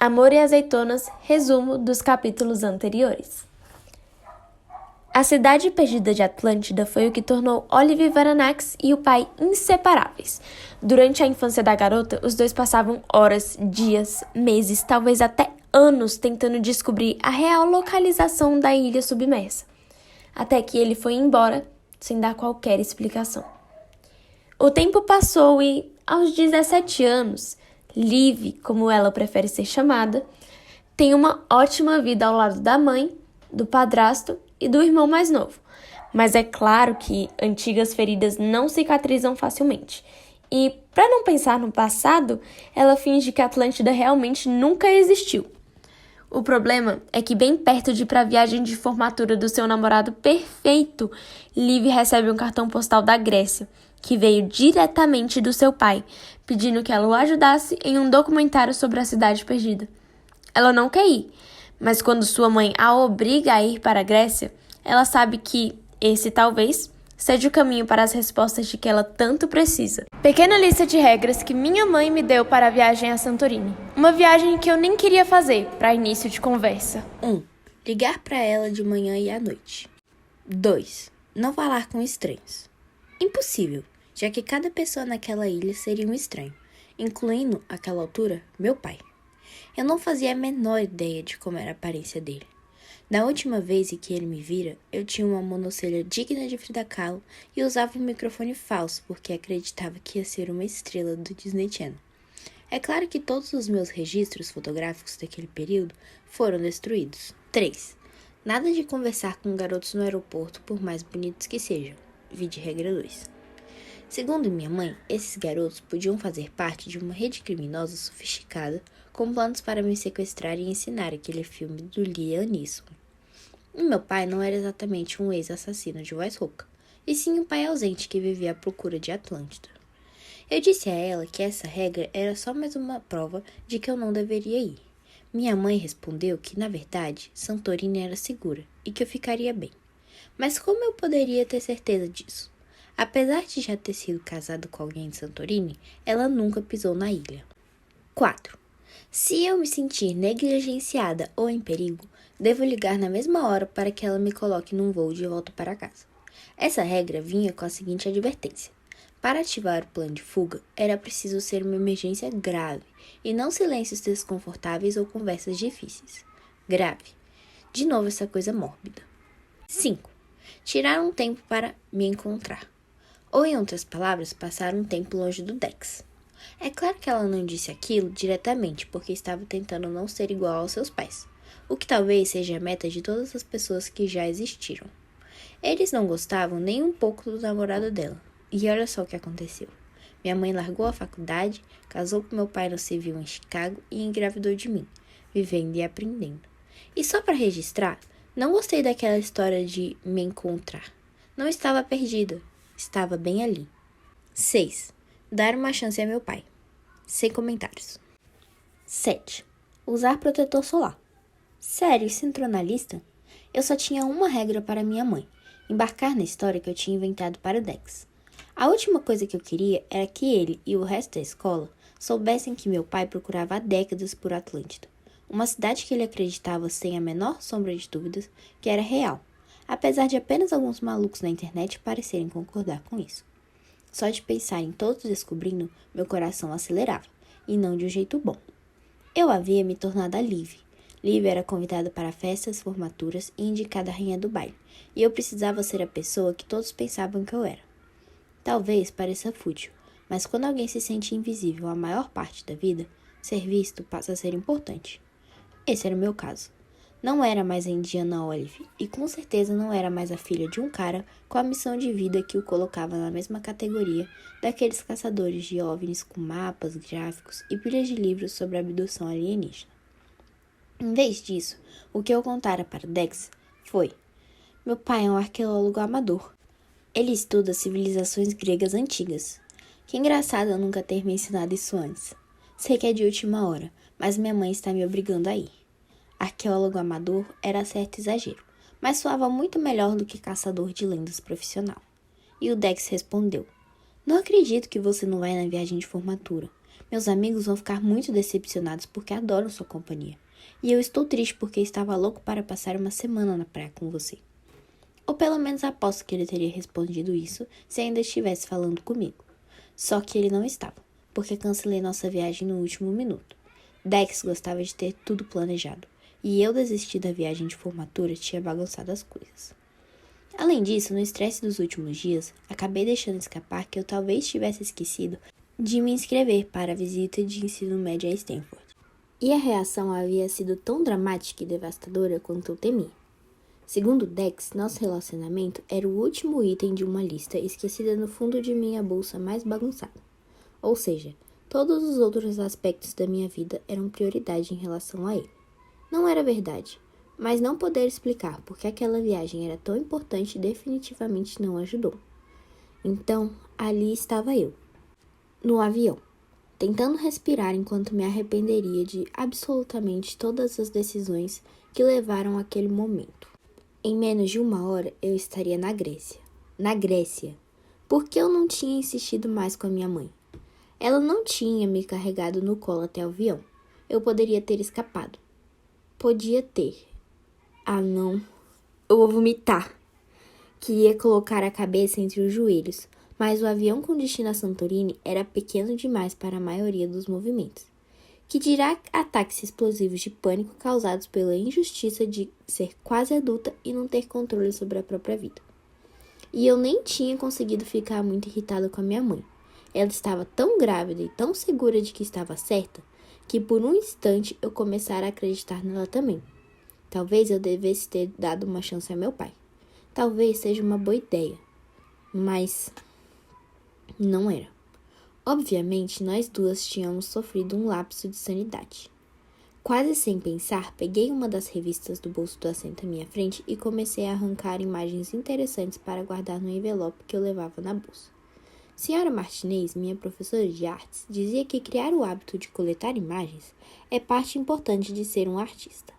Amor e Azeitonas, resumo dos capítulos anteriores. A cidade perdida de Atlântida foi o que tornou Olive Varanax e o pai inseparáveis. Durante a infância da garota, os dois passavam horas, dias, meses, talvez até anos tentando descobrir a real localização da ilha submersa. Até que ele foi embora, sem dar qualquer explicação. O tempo passou e, aos 17 anos, Liv, como ela prefere ser chamada, tem uma ótima vida ao lado da mãe, do padrasto e do irmão mais novo. Mas é claro que antigas feridas não cicatrizam facilmente. E, para não pensar no passado, ela finge que Atlântida realmente nunca existiu. O problema é que bem perto de ir para a viagem de formatura do seu namorado perfeito, Liv recebe um cartão postal da Grécia, que veio diretamente do seu pai, pedindo que ela o ajudasse em um documentário sobre a cidade perdida. Ela não quer ir, mas quando sua mãe a obriga a ir para a Grécia, ela sabe que esse talvez seja o caminho para as respostas de que ela tanto precisa. Pequena lista de regras que minha mãe me deu para a viagem a Santorini. Uma viagem que eu nem queria fazer para início de conversa. 1. Ligar para ela de manhã e à noite. 2. Não falar com estranhos. Impossível, já que cada pessoa naquela ilha seria um estranho, incluindo, àquela altura, meu pai. Eu não fazia a menor ideia de como era a aparência dele. Da última vez em que ele me vira, eu tinha uma monocelha digna de Frida Kahlo e usava um microfone falso porque acreditava que ia ser uma estrela do Disney Channel. É claro que todos os meus registros fotográficos daquele período foram destruídos. 3. Nada de conversar com garotos no aeroporto, por mais bonitos que sejam. Vide regra 2. Segundo minha mãe, esses garotos podiam fazer parte de uma rede criminosa sofisticada com planos para me sequestrar e ensinar aquele filme do Liam Neeson. E meu pai não era exatamente um ex-assassino de voz rouca, e sim um pai ausente que vivia à procura de Atlântida. Eu disse a ela que essa regra era só mais uma prova de que eu não deveria ir. Minha mãe respondeu que, na verdade, Santorini era segura e que eu ficaria bem. Mas como eu poderia ter certeza disso? Apesar de já ter sido casado com alguém de Santorini, ela nunca pisou na ilha. 4. Se eu me sentir negligenciada ou em perigo, devo ligar na mesma hora para que ela me coloque num voo de volta para casa. Essa regra vinha com a seguinte advertência. Para ativar o plano de fuga, era preciso ser uma emergência grave, e não silêncios desconfortáveis ou conversas difíceis. Grave. De novo essa coisa mórbida. 5. Tirar um tempo para me encontrar. Ou, em outras palavras, passar um tempo longe do Dex. É claro que ela não disse aquilo diretamente, porque estava tentando não ser igual aos seus pais, o que talvez seja a meta de todas as pessoas que já existiram. Eles não gostavam nem um pouco do namorado dela, e olha só o que aconteceu. Minha mãe largou a faculdade, casou com meu pai no civil em Chicago e engravidou de mim, vivendo e aprendendo. E só para registrar, não gostei daquela história de me encontrar. Não estava perdida, estava bem ali. 6. Dar uma chance a meu pai. Sem comentários. 7. Usar protetor solar. Sério, isso entrou na lista? Eu só tinha uma regra para minha mãe: embarcar na história que eu tinha inventado para o Dex. A última coisa que eu queria era que ele e o resto da escola soubessem que meu pai procurava há décadas por Atlântida, uma cidade que ele acreditava sem a menor sombra de dúvidas que era real, apesar de apenas alguns malucos na internet parecerem concordar com isso. Só de pensar em todos descobrindo, meu coração acelerava, e não de um jeito bom. Eu havia me tornado a Liv. Liv era convidada para festas, formaturas e indicada a rainha do baile, e eu precisava ser a pessoa que todos pensavam que eu era. Talvez pareça fútil, mas quando alguém se sente invisível a maior parte da vida, ser visto passa a ser importante. Esse era o meu caso. Não era mais a indiana Olive, e com certeza não era mais a filha de um cara com a missão de vida que o colocava na mesma categoria daqueles caçadores de OVNIs com mapas, gráficos e pilhas de livros sobre abdução alienígena. Em vez disso, o que eu contara para Dex foi: meu pai é um arqueólogo amador. Ele estuda civilizações gregas antigas. Que engraçado eu nunca ter me ensinado isso antes. Sei que é de última hora, mas minha mãe está me obrigando a ir. Arqueólogo amador era certo exagero, mas soava muito melhor do que caçador de lendas profissional. E o Dex respondeu: não acredito que você não vai na viagem de formatura. Meus amigos vão ficar muito decepcionados porque adoram sua companhia. E eu estou triste porque estava louco para passar uma semana na praia com você. Ou pelo menos aposto que ele teria respondido isso se ainda estivesse falando comigo. Só que ele não estava, porque cancelei nossa viagem no último minuto. Dex gostava de ter tudo planejado, e eu desistir da viagem de formatura tinha bagunçado as coisas. Além disso, no estresse dos últimos dias, acabei deixando escapar que eu talvez tivesse esquecido de me inscrever para a visita de ensino médio a Stanford. E a reação havia sido tão dramática e devastadora quanto eu temia. Segundo Dex, nosso relacionamento era o último item de uma lista esquecida no fundo de minha bolsa mais bagunçada. Ou seja, todos os outros aspectos da minha vida eram prioridade em relação a ele. Não era verdade, mas não poder explicar porque aquela viagem era tão importante definitivamente não ajudou. Então, ali estava eu, no avião, tentando respirar enquanto me arrependeria de absolutamente todas as decisões que levaram àquele momento. Em menos de uma hora, eu estaria na Grécia. Na Grécia. Porque eu não tinha insistido mais com a minha mãe. Ela não tinha me carregado no colo até o avião. Eu poderia ter escapado. Podia ter. Ah, não. Eu vou vomitar. Queria colocar a cabeça entre os joelhos, mas o avião com destino a Santorini era pequeno demais para a maioria dos movimentos. Que dirá ataques explosivos de pânico causados pela injustiça de ser quase adulta e não ter controle sobre a própria vida. E eu nem tinha conseguido ficar muito irritada com a minha mãe. Ela estava tão grávida e tão segura de que estava certa, que por um instante eu começara a acreditar nela também. Talvez eu devesse ter dado uma chance a meu pai. Talvez seja uma boa ideia, mas não era. Obviamente, nós duas tínhamos sofrido um lapso de sanidade. Quase sem pensar, peguei uma das revistas do bolso do assento à minha frente e comecei a arrancar imagens interessantes para guardar no envelope que eu levava na bolsa. Senhora Martinez, minha professora de artes, dizia que criar o hábito de coletar imagens é parte importante de ser um artista.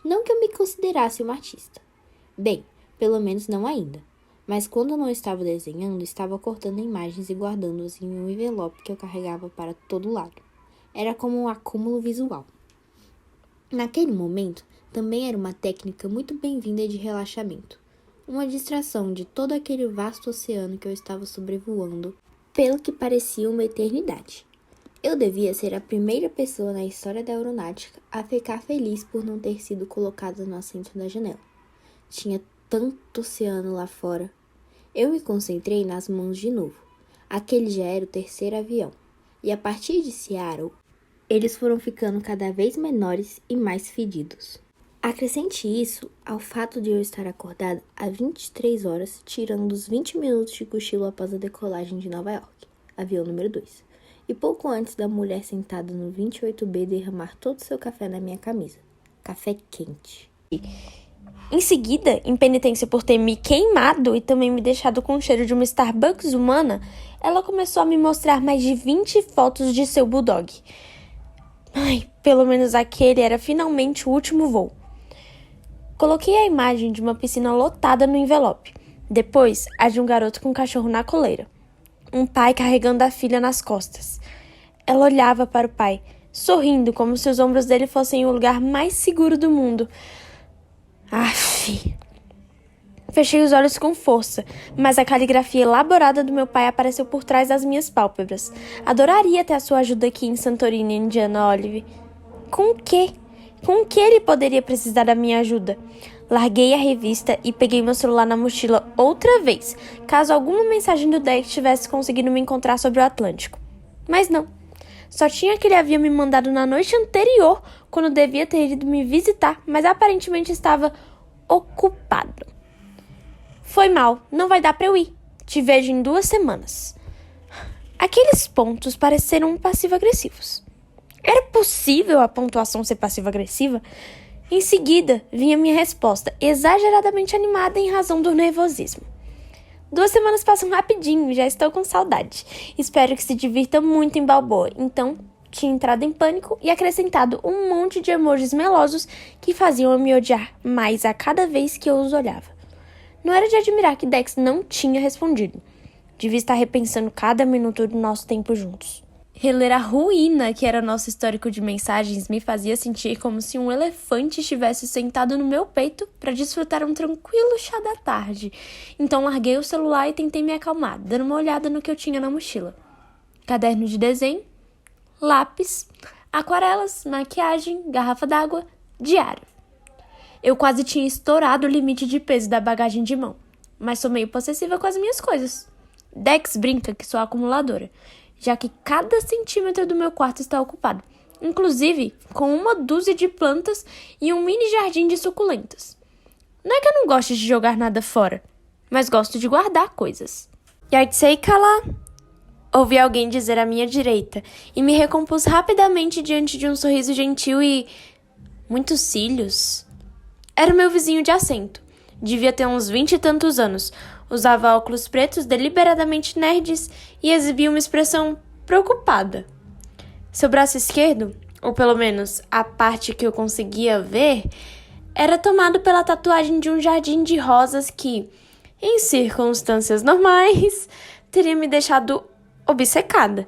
Não que eu me considerasse uma artista. Bem, pelo menos não ainda. Mas quando eu não estava desenhando, estava cortando imagens e guardando-as em um envelope que eu carregava para todo lado. Era como um acúmulo visual. Naquele momento, também era uma técnica muito bem-vinda de relaxamento. Uma distração de todo aquele vasto oceano que eu estava sobrevoando, pelo que parecia uma eternidade. Eu devia ser a primeira pessoa na história da aeronáutica a ficar feliz por não ter sido colocada no assento da janela. Tinha tanto oceano lá fora. Eu me concentrei nas mãos de novo. Aquele já era o terceiro avião. E a partir de Seattle, eles foram ficando cada vez menores e mais fedidos. Acrescente isso ao fato de eu estar acordada há 23 horas, tirando os 20 minutos de cochilo após a decolagem de Nova York, avião número 2. E pouco antes da mulher sentada no 28B derramar todo o seu café na minha camisa. Café quente. Em seguida, em penitência por ter me queimado e também me deixado com o cheiro de uma Starbucks humana, ela começou a me mostrar mais de 20 fotos de seu bulldog. Ai, pelo menos aquele era finalmente o último voo. Coloquei a imagem de uma piscina lotada no envelope. Depois, a de um garoto com um cachorro na coleira. Um pai carregando a filha nas costas. Ela olhava para o pai, sorrindo como se os ombros dele fossem o lugar mais seguro do mundo. Aff. Fechei os olhos com força, mas a caligrafia elaborada do meu pai apareceu por trás das minhas pálpebras. Adoraria ter a sua ajuda aqui em Santorini, Indiana Olive. Com o quê? Com o que ele poderia precisar da minha ajuda? Larguei a revista e peguei meu celular na mochila outra vez, caso alguma mensagem do Dex tivesse conseguido me encontrar sobre o Atlântico. Mas não. Só tinha que ele havia me mandado na noite anterior, quando devia ter ido me visitar, mas aparentemente estava ocupado. Foi mal, não vai dar pra eu ir. Te vejo em 2 semanas. Aqueles pontos pareceram passivo-agressivos. Era possível a pontuação ser passivo-agressiva? Em seguida, vinha minha resposta, exageradamente animada em razão do nervosismo. 2 semanas passam rapidinho, já estou com saudade. Espero que se divirta muito em Balboa. Então, tinha entrado em pânico e acrescentado um monte de emojis melosos que faziam eu me odiar mais a cada vez que eu os olhava. Não era de admirar que Dex não tinha respondido. Devia estar repensando cada minuto do nosso tempo juntos. Reler a ruína que era nosso histórico de mensagens me fazia sentir como se um elefante estivesse sentado no meu peito para desfrutar um tranquilo chá da tarde. Então larguei o celular e tentei me acalmar, dando uma olhada no que eu tinha na mochila. Caderno de desenho, lápis, aquarelas, maquiagem, garrafa d'água, diário. Eu quase tinha estourado o limite de peso da bagagem de mão, mas sou meio possessiva com as minhas coisas. Dex brinca que sou acumuladora, já que cada centímetro do meu quarto está ocupado, inclusive com uma dúzia de plantas e um mini jardim de suculentas. Não é que eu não goste de jogar nada fora, mas gosto de guardar coisas. Yaitsei Kala, ouvi alguém dizer à minha direita e me recompus rapidamente diante de um sorriso gentil e muitos cílios. Era o meu vizinho de assento. Devia ter uns 20 e tantos anos. Usava óculos pretos deliberadamente nerds e exibia uma expressão preocupada. Seu braço esquerdo, ou pelo menos a parte que eu conseguia ver, era tomado pela tatuagem de um jardim de rosas que, em circunstâncias normais, teria me deixado obcecada.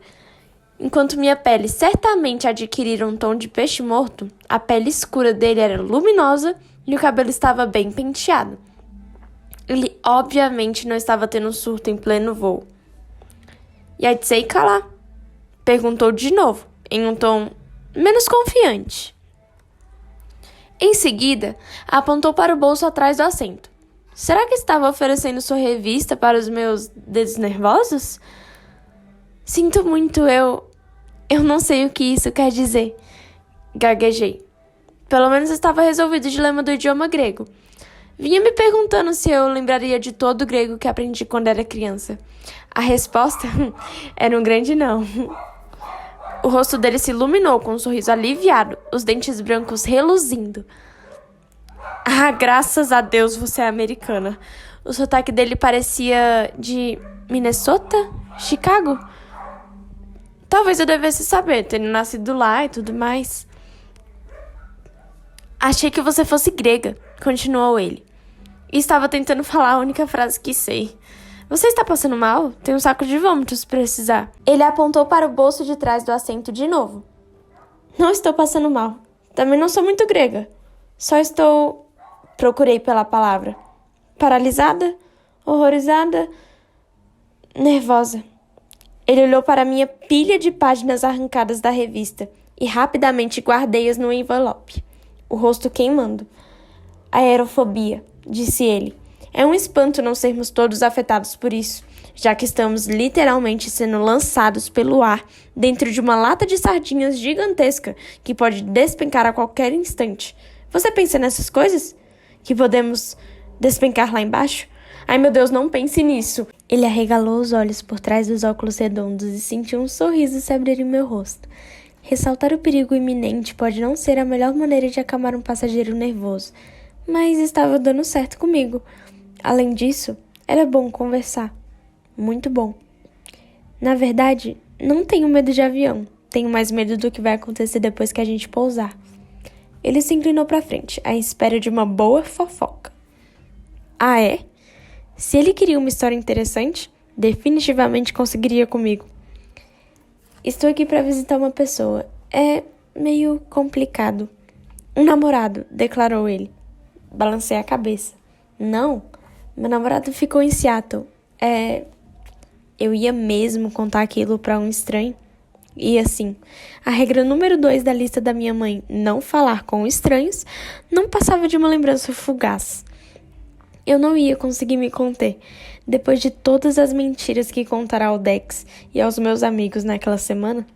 Enquanto minha pele certamente adquirira um tom de peixe morto, a pele escura dele era luminosa e o cabelo estava bem penteado. Ele obviamente não estava tendo um surto em pleno voo. Yaitsei Kala? Perguntou de novo, em um tom menos confiante. Em seguida, apontou para o bolso atrás do assento. Será que estava oferecendo sua revista para os meus dedos nervosos? Sinto muito, eu não sei o que isso quer dizer. Gaguejei. Pelo menos estava resolvido o dilema do idioma grego. Vinha me perguntando se eu lembraria de todo o grego que aprendi quando era criança. A resposta era um grande não. O rosto dele se iluminou com um sorriso aliviado, os dentes brancos reluzindo. Ah, graças a Deus você é americana. O sotaque dele parecia de Minnesota? Chicago? Talvez eu devesse saber, tendo nascido lá e tudo mais. Achei que você fosse grega, continuou ele. E estava tentando falar a única frase que sei. Você está passando mal? Tem um saco de vômito se precisar. Ele apontou para o bolso de trás do assento de novo. Não estou passando mal. Também não sou muito grega. Só estou... Procurei pela palavra. Paralisada? Horrorizada? Nervosa. Ele olhou para minha pilha de páginas arrancadas da revista e rapidamente guardei-as no envelope. O rosto queimando. Aerofobia, disse ele. É um espanto não sermos todos afetados por isso, já que estamos literalmente sendo lançados pelo ar dentro de uma lata de sardinhas gigantesca que pode despencar a qualquer instante. Você pensa nessas coisas? Que podemos despencar lá embaixo? Ai, meu Deus, não pense nisso. Ele arregalou os olhos por trás dos óculos redondos e sentiu um sorriso se abrir em meu rosto. Ressaltar o perigo iminente pode não ser a melhor maneira de acalmar um passageiro nervoso, mas estava dando certo comigo. Além disso, era bom conversar. Muito bom. Na verdade, não tenho medo de avião. Tenho mais medo do que vai acontecer depois que a gente pousar. Ele se inclinou para frente, à espera de uma boa fofoca. Ah, é? Se ele queria uma história interessante, definitivamente conseguiria comigo. Estou aqui para visitar uma pessoa. É meio complicado. Um namorado, declarou ele. Balancei a cabeça. Não, meu namorado ficou em Seattle. Eu ia mesmo contar aquilo para um estranho? E assim, a regra número 2 da lista da minha mãe, não falar com estranhos, não passava de uma lembrança fugaz. Eu não ia conseguir me conter, depois de todas as mentiras que contara ao Dex e aos meus amigos naquela semana.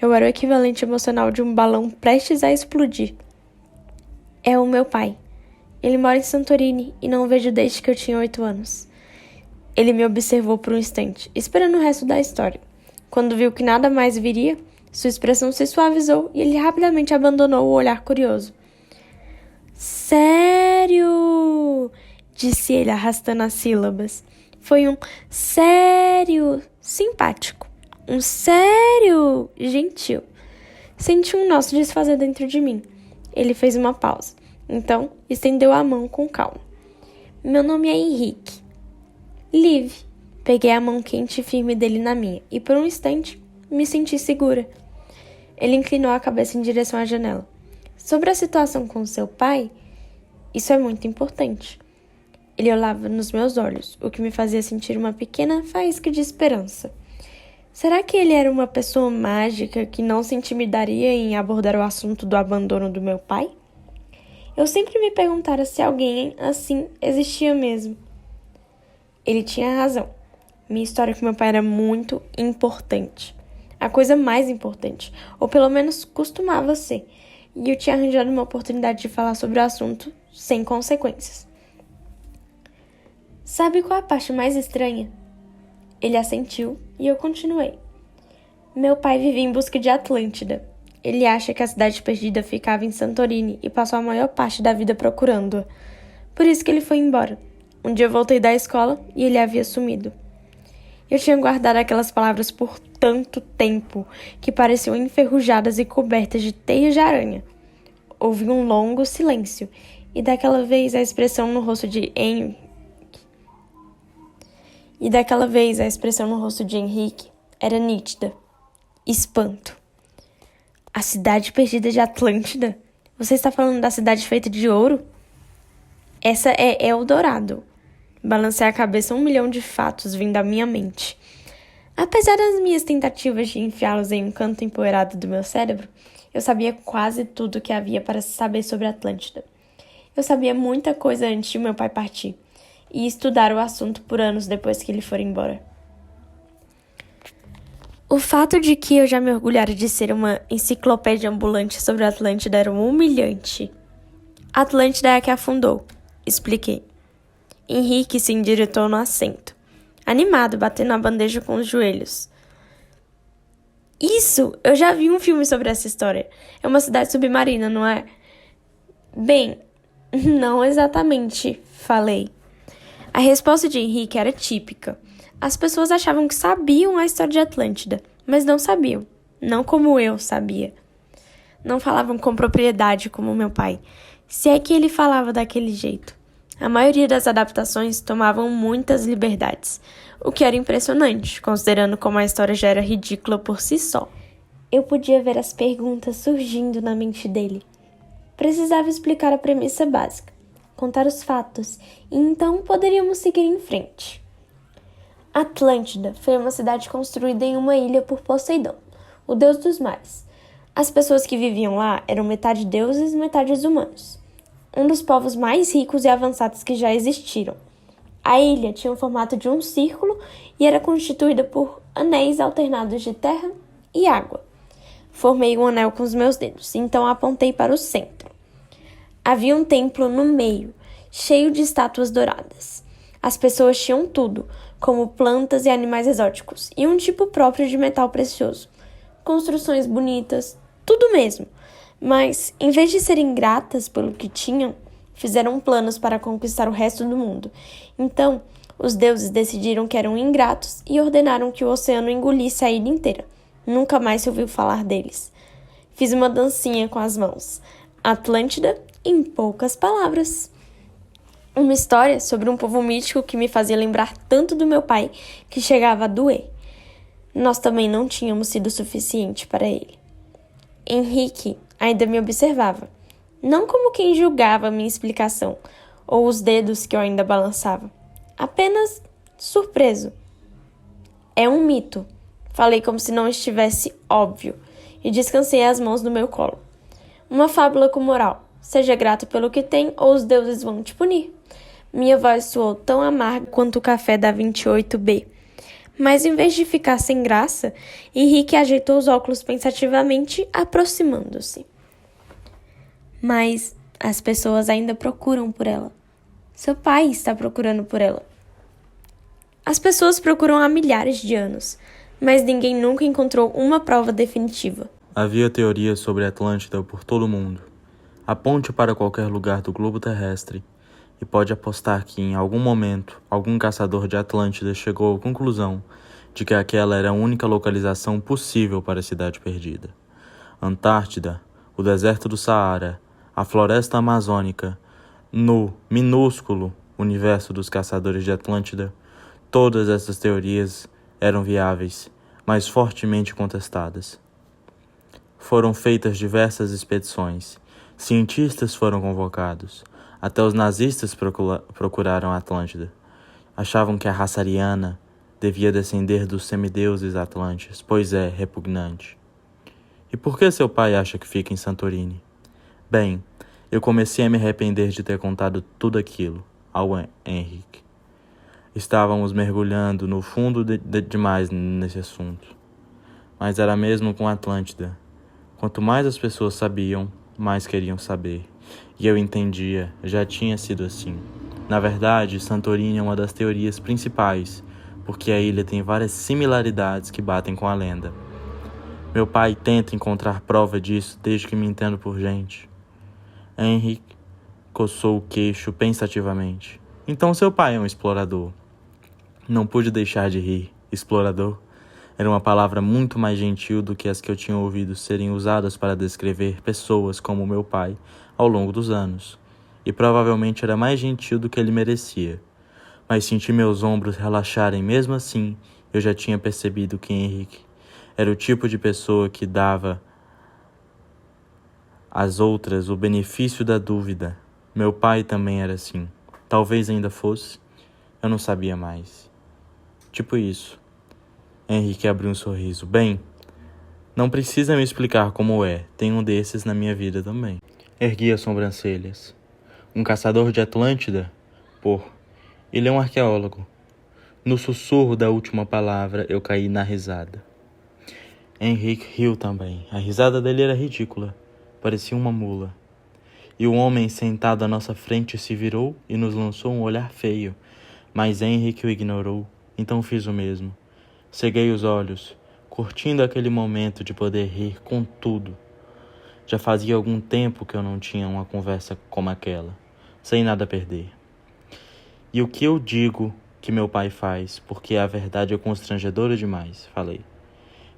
Eu era o equivalente emocional de um balão prestes a explodir. É o meu pai. Ele mora em Santorini e não o vejo desde que eu tinha 8 anos. Ele me observou por um instante, esperando o resto da história. Quando viu que nada mais viria, sua expressão se suavizou e ele rapidamente abandonou o olhar curioso. Sério? Disse ele arrastando as sílabas. Foi um sério simpático. Um sério gentil. Senti um nó se desfazer dentro de mim. Ele fez uma pausa. Então, estendeu a mão com calma. Meu nome é Henrique. Liv. Peguei a mão quente e firme dele na minha e por um instante me senti segura. Ele inclinou a cabeça em direção à janela. Sobre a situação com seu pai, isso é muito importante. Ele olhava nos meus olhos, o que me fazia sentir uma pequena faísca de esperança. Será que ele era uma pessoa mágica que não se intimidaria em abordar o assunto do abandono do meu pai? Eu sempre me perguntara se alguém assim existia mesmo. Ele tinha razão. Minha história com meu pai era muito importante. A coisa mais importante, ou pelo menos costumava ser. E eu tinha arranjado uma oportunidade de falar sobre o assunto sem consequências. Sabe qual a parte mais estranha? Ele assentiu e eu continuei. Meu pai vivia em busca de Atlântida. Ele acha que a cidade perdida ficava em Santorini e passou a maior parte da vida procurando-a. Por isso que ele foi embora. Um dia eu voltei da escola e ele havia sumido. Eu tinha guardado aquelas palavras por tanto tempo que pareciam enferrujadas e cobertas de teias de aranha. Houve um longo silêncio e daquela vez a expressão no rosto de Henrique era nítida. Espanto. A cidade perdida de Atlântida? Você está falando da cidade feita de ouro? Essa é Eldorado. Balancei a cabeça 1 milhão de fatos vindo à minha mente. Apesar das minhas tentativas de enfiá-los em um canto empoeirado do meu cérebro, eu sabia quase tudo o que havia para se saber sobre Atlântida. Eu sabia muita coisa antes de meu pai partir, e estudar o assunto por anos depois que ele for embora. O fato de que eu já me orgulhara de ser uma enciclopédia ambulante sobre a Atlântida era humilhante. Atlântida é a que afundou, expliquei. Henrique se endireitou no assento, animado, batendo a bandeja com os joelhos. Isso! Eu já vi um filme sobre essa história. É uma cidade submarina, não é? Bem, não exatamente, falei. A resposta de Henrique era típica. As pessoas achavam que sabiam a história de Atlântida, mas não sabiam. Não como eu sabia. Não falavam com propriedade como meu pai, se é que ele falava daquele jeito. A maioria das adaptações tomavam muitas liberdades, o que era impressionante, considerando como a história já era ridícula por si só. Eu podia ver as perguntas surgindo na mente dele. Precisava explicar a premissa básica, contar os fatos, e então poderíamos seguir em frente. Atlântida foi uma cidade construída em uma ilha por Poseidon, o deus dos mares. As pessoas que viviam lá eram metade deuses e metade humanos. Um dos povos mais ricos e avançados que já existiram. A ilha tinha o formato de um círculo e era constituída por anéis alternados de terra e água. Formei um anel com os meus dedos, então apontei para o centro. Havia um templo no meio, cheio de estátuas douradas. As pessoas tinham tudo, como plantas e animais exóticos, e um tipo próprio de metal precioso. Construções bonitas, tudo mesmo. Mas, em vez de serem gratas pelo que tinham, fizeram planos para conquistar o resto do mundo. Então, os deuses decidiram que eram ingratos e ordenaram que o oceano engolisse a ilha inteira. Nunca mais se ouviu falar deles. Fiz uma dancinha com as mãos. Atlântida, em poucas palavras. Uma história sobre um povo mítico que me fazia lembrar tanto do meu pai que chegava a doer. Nós também não tínhamos sido suficiente para ele. Henrique ainda me observava, não como quem julgava minha explicação ou os dedos que eu ainda balançava, apenas surpreso. É um mito, falei como se não estivesse óbvio e descansei as mãos no meu colo. Uma fábula com moral, seja grato pelo que tem ou os deuses vão te punir. Minha voz soou tão amarga quanto o café da 28B. Mas em vez de ficar sem graça, Henrique ajeitou os óculos pensativamente, aproximando-se. Mas as pessoas ainda procuram por ela. Seu pai está procurando por ela. As pessoas procuram há milhares de anos, mas ninguém nunca encontrou uma prova definitiva. Havia teorias sobre Atlântida por todo o mundo. Aponte para qualquer lugar do globo terrestre e pode apostar que, em algum momento, algum caçador de Atlântida chegou à conclusão de que aquela era a única localização possível para a cidade perdida. Antártida, o deserto do Saara, a floresta amazônica, no minúsculo universo dos caçadores de Atlântida, todas essas teorias eram viáveis, mas fortemente contestadas. Foram feitas diversas expedições, cientistas foram convocados, até os nazistas procuraram a Atlântida. Achavam que a raça ariana devia descender dos semideuses atlantes, pois é repugnante. E por que seu pai acha que fica em Santorini? Bem, eu comecei a me arrepender de ter contado tudo aquilo ao Henrique. Estávamos mergulhando no fundo demais nesse assunto. Mas era mesmo com a Atlântida. Quanto mais as pessoas sabiam, mais queriam saber. E eu entendia, já tinha sido assim. Na verdade, Santorini é uma das teorias principais, porque a ilha tem várias similaridades que batem com a lenda. Meu pai tenta encontrar prova disso desde que me entendo por gente. Henrique coçou o queixo pensativamente. Então seu pai é um explorador. Não pude deixar de rir. Explorador era uma palavra muito mais gentil do que as que eu tinha ouvido serem usadas para descrever pessoas como meu pai ao longo dos anos. E provavelmente era mais gentil do que ele merecia. Mas senti meus ombros relaxarem mesmo assim. Eu já tinha percebido que Henrique era o tipo de pessoa que dava às outras o benefício da dúvida. Meu pai também era assim. Talvez ainda fosse. Eu não sabia mais. Tipo isso. Henrique abriu um sorriso. Bem, não precisa me explicar como é. Tem um desses na minha vida também. Ergui as sobrancelhas. Um caçador de Atlântida? Pô, ele é um arqueólogo. No sussurro da última palavra, eu caí na risada. Henrique riu também. A risada dele era ridícula. Parecia uma mula. E o homem sentado à nossa frente se virou e nos lançou um olhar feio. Mas Henrique o ignorou. Então fiz o mesmo. Ceguei os olhos, curtindo aquele momento de poder rir com tudo. Já fazia algum tempo que eu não tinha uma conversa como aquela, sem nada a perder. E o que eu digo que meu pai faz, porque a verdade é constrangedora demais, falei.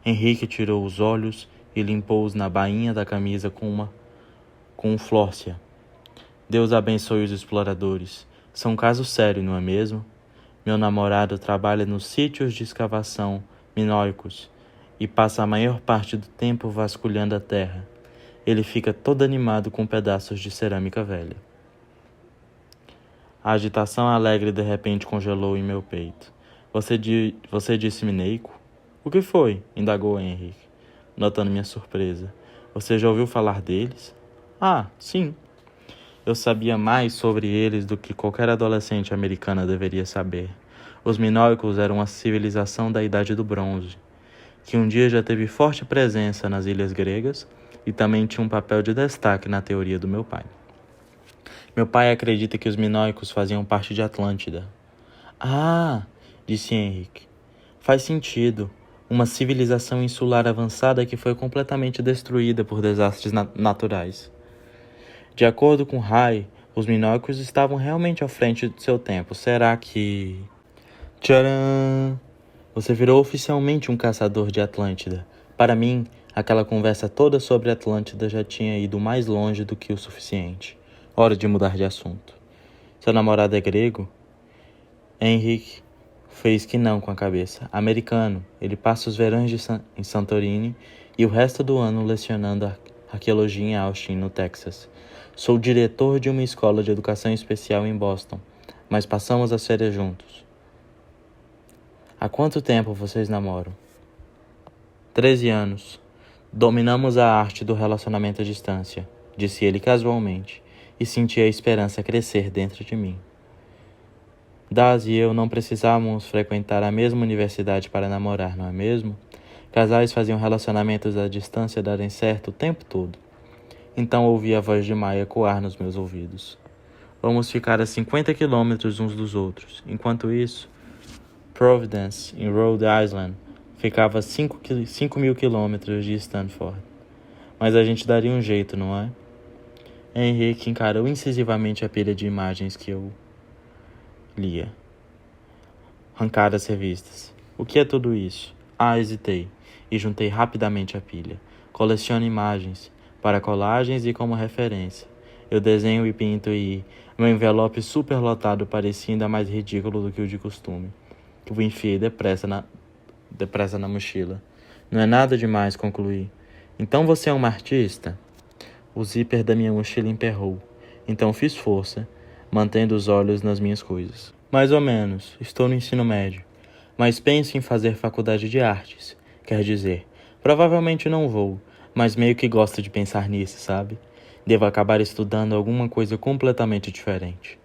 Henrique tirou os olhos e limpou-os na bainha da camisa com um flórcia. Deus abençoe os exploradores. São um caso sério, não é mesmo? Meu namorado trabalha nos sítios de escavação minoicos e passa a maior parte do tempo vasculhando a terra. Ele fica todo animado com pedaços de cerâmica velha. A agitação alegre de repente congelou em meu peito. Você disse mineico? O que foi? Indagou Henrique, notando minha surpresa. Você já ouviu falar deles? Ah, sim. Eu sabia mais sobre eles do que qualquer adolescente americana deveria saber. Os minoicos eram uma civilização da Idade do Bronze, que um dia já teve forte presença nas ilhas gregas e também tinha um papel de destaque na teoria do meu pai. Meu pai acredita que os minoicos faziam parte de Atlântida. Ah, disse Henrique. Faz sentido. Uma civilização insular avançada que foi completamente destruída por desastres naturais. De acordo com Rai, os minoicos estavam realmente à frente do seu tempo. Será que... Tcharam! Você virou oficialmente um caçador de Atlântida. Para mim, aquela conversa toda sobre Atlântida já tinha ido mais longe do que o suficiente. Hora de mudar de assunto. Seu namorado é grego? Henrique fez que não com a cabeça. Americano. Ele passa os verões em Santorini e o resto do ano lecionando arqueologia em Austin, no Texas. Sou diretor de uma escola de educação especial em Boston, mas passamos as férias juntos. Há quanto tempo vocês namoram? 13 anos. Dominamos a arte do relacionamento à distância, disse ele casualmente, e senti a esperança crescer dentro de mim. Daz e eu não precisávamos frequentar a mesma universidade para namorar, não é mesmo? Casais faziam relacionamentos à distância darem certo o tempo todo. Então ouvi a voz de Maya ecoar nos meus ouvidos. Vamos ficar a 50 quilômetros uns dos outros. Enquanto isso, Providence, em Rhode Island, ficava a 5.000 quilômetros de Stanford. Mas a gente daria um jeito, não é? Henrique encarou incisivamente a pilha de imagens que eu lia. Arrancar as revistas. O que é tudo isso? Hesitei e juntei rapidamente a pilha. Coleciono imagens para colagens e como referência. Eu desenho e pinto e meu envelope superlotado parecia ainda mais ridículo do que o de costume. Eu enfiei depressa depressa na mochila. Não é nada demais, concluí. Então você é uma artista? O zíper da minha mochila emperrou. Então fiz força, mantendo os olhos nas minhas coisas. Mais ou menos, estou no ensino médio. Mas penso em fazer faculdade de artes. Quer dizer, provavelmente não vou, mas meio que gosto de pensar nisso, sabe? Devo acabar estudando alguma coisa completamente diferente.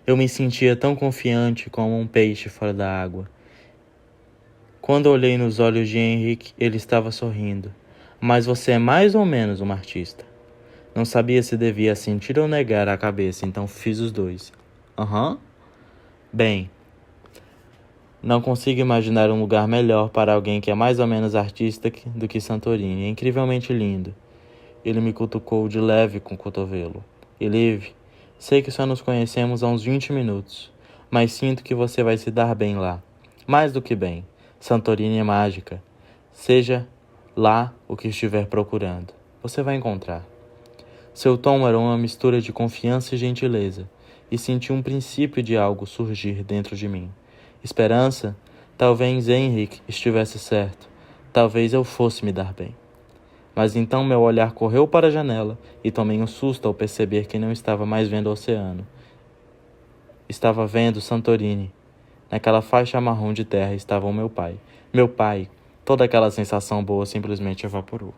Eu me sentia tão confiante como um peixe fora da água. Quando olhei nos olhos de Henrique, ele estava sorrindo. Mas você é mais ou menos uma artista. Não sabia se devia sentir ou negar a cabeça, então fiz os dois. Aham. Bem, não consigo imaginar um lugar melhor para alguém que é mais ou menos artista do que Santorini. É incrivelmente lindo. Ele me cutucou de leve com o cotovelo. E Liv, sei que só nos conhecemos há uns 20 minutos, mas sinto que você vai se dar bem lá. Mais do que bem. Santorini é mágica. Seja lá o que estiver procurando. Você vai encontrar. Seu tom era uma mistura de confiança e gentileza, e senti um princípio de algo surgir dentro de mim. Esperança? Talvez Henrique estivesse certo. Talvez eu fosse me dar bem. Mas então meu olhar correu para a janela e tomei um susto ao perceber que não estava mais vendo o oceano. Estava vendo Santorini. Naquela faixa marrom de terra estava o meu pai. Meu pai, toda aquela sensação boa simplesmente evaporou.